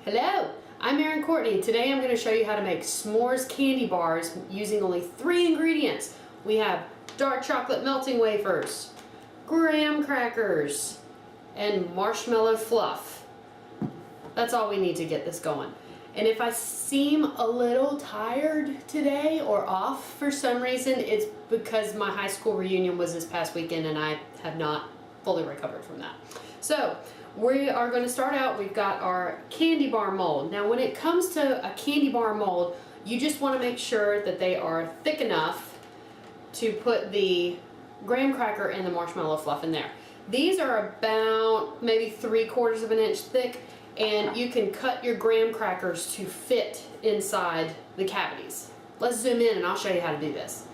Hello, I'm Erin Courtney. Today I'm going to show you how to make s'mores candy bars using only 3 ingredients. We have dark chocolate melting wafers, graham crackers, and marshmallow fluff. That's all we need to get this going. And if I seem a little tired today or off for some reason, it's because my high school reunion was this past weekend and I have not fully recovered from that. So we are going to start out. We've got our candy bar mold. Now when it comes to a candy bar mold, you just want to make sure that they are thick enough to put the graham cracker and the marshmallow fluff in there. These are about maybe 3/4 of an inch thick, and you can cut your graham crackers to fit inside the cavities. Let's zoom in and I'll show you how to do this.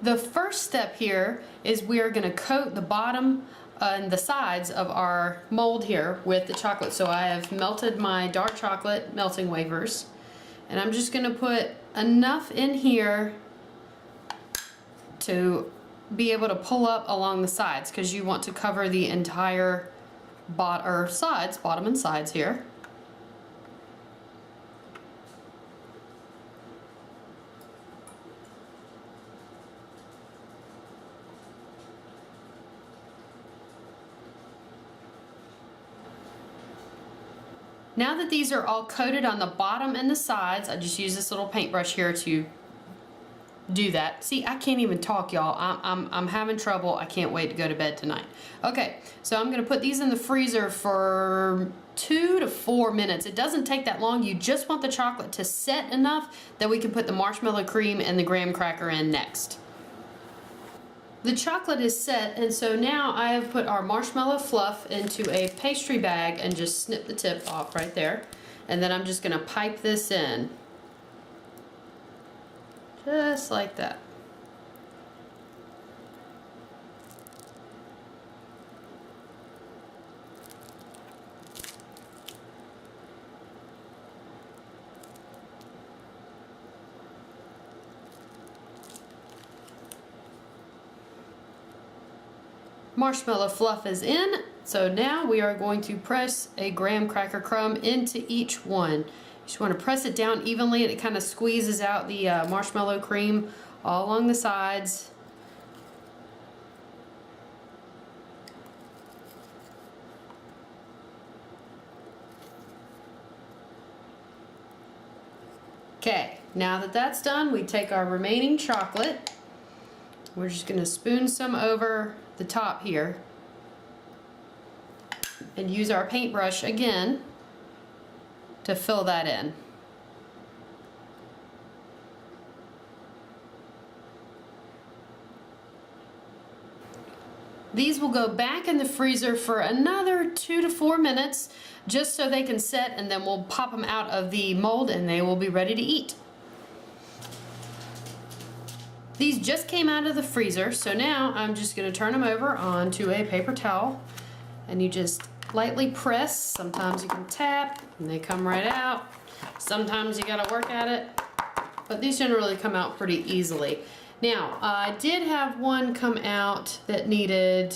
The first step here is we are going to coat the bottom and the sides of our mold here with the chocolate. So I have melted my dark chocolate melting wafers, and I'm just going to put enough in here to be able to pull up along the sides, because you want to cover the entire bottom and sides here. Now that these are all coated on the bottom and the sides, I just use this little paintbrush here to do that. See, I can't even talk, y'all. I'm having trouble. I can't wait to go to bed tonight. Okay, so I'm gonna put these in the freezer for 2 to 4 minutes. It doesn't take that long. You just want the chocolate to set enough that we can put the marshmallow cream and the graham cracker in next. The chocolate is set, and so now I have put our marshmallow fluff into a pastry bag and just snip the tip off right there. And then I'm just gonna pipe this in. Just like that. Marshmallow fluff is in, so now we are going to press a graham cracker crumb into each one. You just want to press it down evenly, and it kind of squeezes out the marshmallow cream all along the sides. Okay, now that that's done, we take our remaining chocolate. We're just going to spoon some over the top here and use our paintbrush again to fill that in. These will go back in the freezer for another 2 to 4 minutes just so they can set, and then we'll pop them out of the mold and they will be ready to eat. These just came out of the freezer, so now I'm just going to turn them over onto a paper towel, and you just lightly press. Sometimes you can tap and they come right out. Sometimes you got to work at it, but these generally come out pretty easily. Now, I did have one come out that needed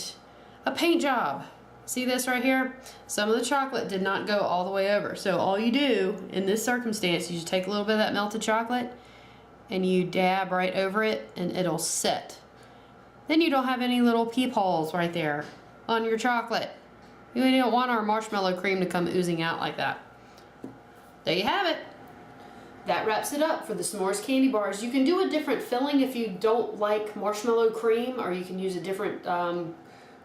a paint job. See this right here? Some of the chocolate did not go all the way over. So all you do in this circumstance, you just take a little bit of that melted chocolate and you dab right over it and it'll set. Then you don't have any little peepholes right there on your chocolate. You don't want our marshmallow cream to come oozing out like that. There you have it. That wraps it up for the s'mores candy bars. You can do a different filling if you don't like marshmallow cream, or you can use a different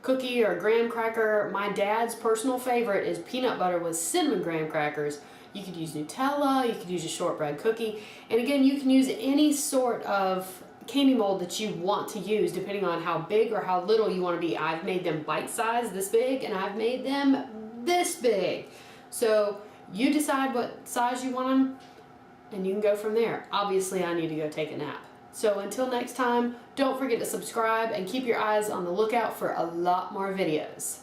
cookie or graham cracker. My dad's personal favorite is peanut butter with cinnamon graham crackers. You could use Nutella, you could use a shortbread cookie, and again, you can use any sort of candy mold that you want to use depending on how big or how little you want to be. I've made them bite-sized this big, and I've made them this big. So you decide what size you want them, and you can go from there. Obviously, I need to go take a nap. So until next time, don't forget to subscribe and keep your eyes on the lookout for a lot more videos.